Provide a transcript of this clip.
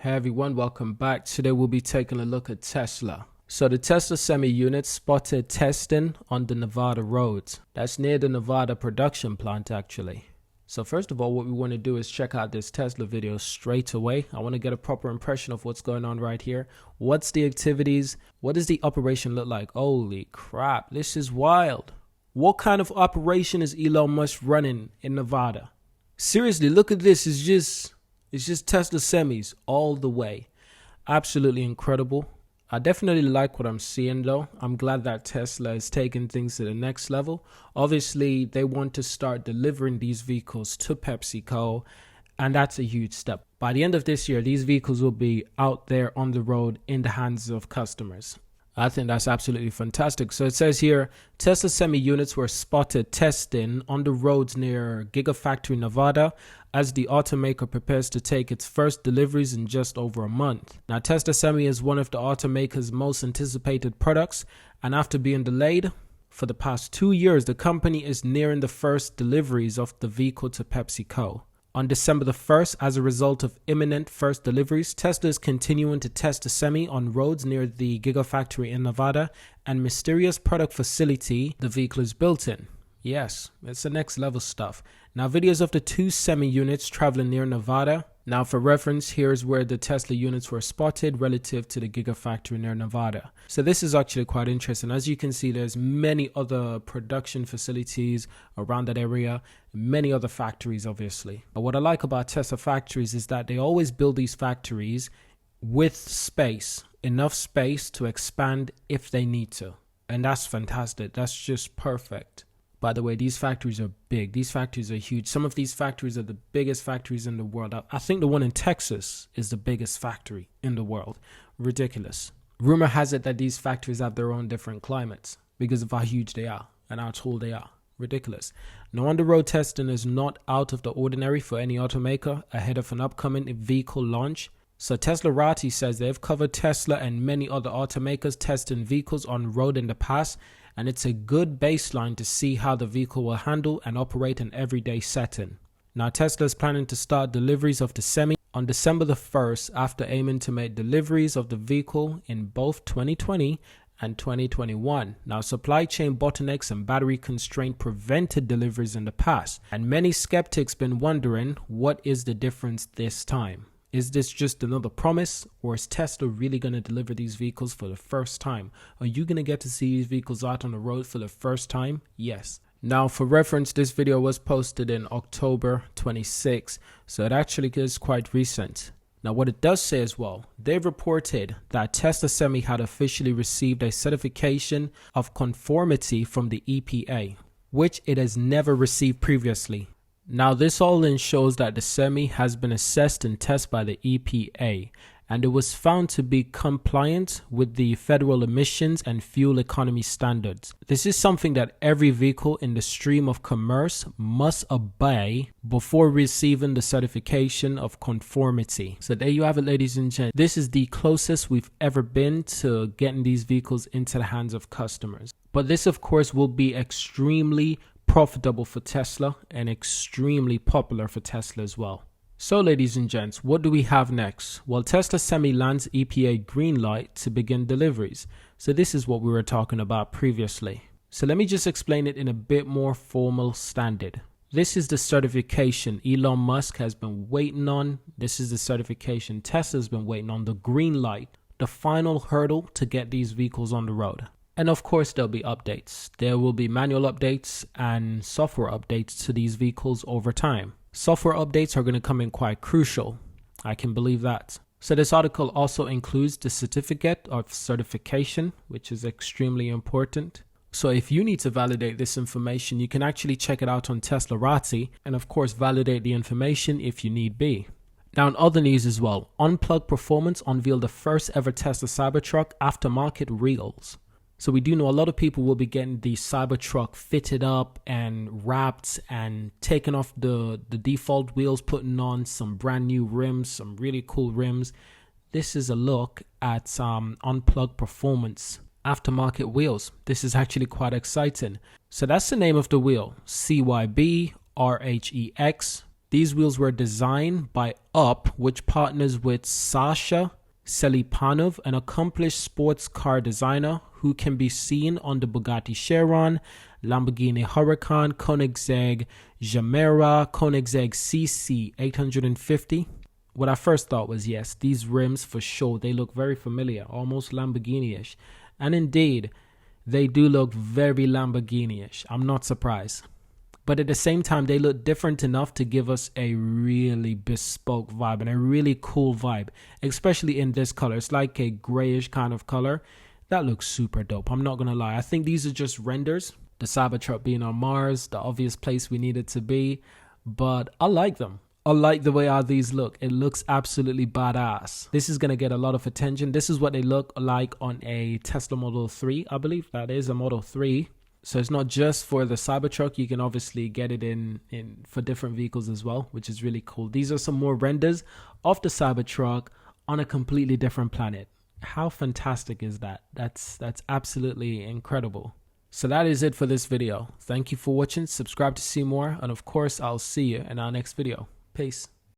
Hey everyone, welcome back. Today we'll be taking a look at Tesla. So the Tesla Semi unit spotted testing on the Nevada roads. That's near the Nevada production plant actually. So first of all, what we want to do is check out this Tesla video straight away. I want to get a proper impression of what's going on right here. What's the activities? What does the operation look like? Holy crap, this is wild. What kind of operation is Elon Musk running in Nevada? Seriously, look at this. It's just Tesla semis all the way. Absolutely incredible. I definitely like what I'm seeing though. I'm glad that Tesla is taking things to the next level. Obviously, they want to start delivering these vehicles to PepsiCo, and that's a huge step. By the end of this year, these vehicles will be out there on the road in the hands of customers. I think that's absolutely fantastic. So it says here, Tesla Semi units were spotted testing on the roads near Gigafactory Nevada as the automaker prepares to take its first deliveries in just over a month. Now, Tesla Semi is one of the automaker's most anticipated products, and after being delayed for the past 2 years, the company is nearing the first deliveries of the vehicle to PepsiCo. On December the 1st, as a result of imminent first deliveries, Tesla is continuing to test the Semi on roads near the Gigafactory in Nevada and mysterious product facility the vehicle is built in. Yes, it's the next level stuff. Now, videos of the two Semi units traveling near Nevada. Now, for reference, here's where the Tesla units were spotted relative to the Gigafactory near Nevada. So this is actually quite interesting. As you can see, there's many other production facilities around that area, many other factories, obviously. But what I like about Tesla factories is that they always build these factories with space, enough space to expand if they need to. And that's fantastic. That's just perfect. By the way, these factories are big. These factories are huge. Some of these factories are the biggest factories in the world. I think the one in Texas is the biggest factory in the world. Ridiculous. Rumor has it that these factories have their own different climates because of how huge they are and how tall they are. Ridiculous. Now, on-the-road testing is not out of the ordinary for any automaker ahead of an upcoming vehicle launch. So Teslarati says they've covered Tesla and many other automakers testing vehicles on road in the past, and it's a good baseline to see how the vehicle will handle and operate in everyday setting. Now, Tesla is planning to start deliveries of the Semi on December the 1st after aiming to make deliveries of the vehicle in both 2020 and 2021. Now, supply chain bottlenecks and battery constraint prevented deliveries in the past, and many skeptics been wondering what is the difference this time. Is this just another promise, or is Tesla really going to deliver these vehicles for the first time? Are you going to get to see these vehicles out on the road for the first time? Yes. Now, for reference, this video was posted in October 26, so it actually is quite recent. Now, what it does say as well, they've reported that Tesla Semi had officially received a certification of conformity from the EPA, which it has never received previously. Now, this all then shows that the Semi has been assessed and tested by the EPA, and it was found to be compliant with the federal emissions and fuel economy standards. This is something that every vehicle in the stream of commerce must obey before receiving the certification of conformity. So there you have it, ladies and gents. This is the closest we've ever been to getting these vehicles into the hands of customers. But this, of course, will be extremely profitable for Tesla and extremely popular for Tesla as well. So, ladies and gents, what do we have next? Well, Tesla Semi lands EPA green light to begin deliveries. So this is what we were talking about previously. So let me just explain it in a bit more formal standard. This is the certification Elon Musk has been waiting on. This is the certification Tesla's been waiting on, the green light, the final hurdle to get these vehicles on the road. And of course, there'll be updates. There will be manual updates and software updates to these vehicles over time. Software updates are going to come in quite crucial. I can believe that. So this article also includes the certificate of certification, which is extremely important. So if you need to validate this information, you can actually check it out on Teslarati and of course validate the information if you need be. Now, in other news as well, Unplugged Performance unveiled the first ever Tesla Cybertruck aftermarket reels. So we do know a lot of people will be getting the Cybertruck fitted up and wrapped and taking off the default wheels, putting on some brand new rims, some really cool rims. This is a look at Unplugged Performance aftermarket wheels. This is actually quite exciting. So that's the name of the wheel, CYB RHEX. These wheels were designed by Up, which partners with Sasha Selipanov, an accomplished sports car designer who can be seen on the Bugatti Chiron, Lamborghini Huracan, Koenigsegg Gemera, Koenigsegg CC 850. What I first thought was, yes, these rims for sure, they look very familiar, almost Lamborghini-ish. And indeed, they do look very Lamborghini-ish. I'm not surprised. But at the same time, they look different enough to give us a really bespoke vibe and a really cool vibe, especially in this color. It's like a grayish kind of color. That looks super dope. I'm not going to lie. I think these are just renders. The Cybertruck being on Mars, the obvious place we need it to be. But I like them. I like the way how these look. It looks absolutely badass. This is going to get a lot of attention. This is what they look like on a Tesla Model 3, I believe. That is a Model 3. So it's not just for the Cybertruck. You can obviously get it in for different vehicles as well, which is really cool. These are some more renders of the Cybertruck on a completely different planet. How fantastic is that? That's absolutely incredible. So that is it for this video. Thank you for watching. Subscribe to see more. And of course, I'll see you in our next video. Peace.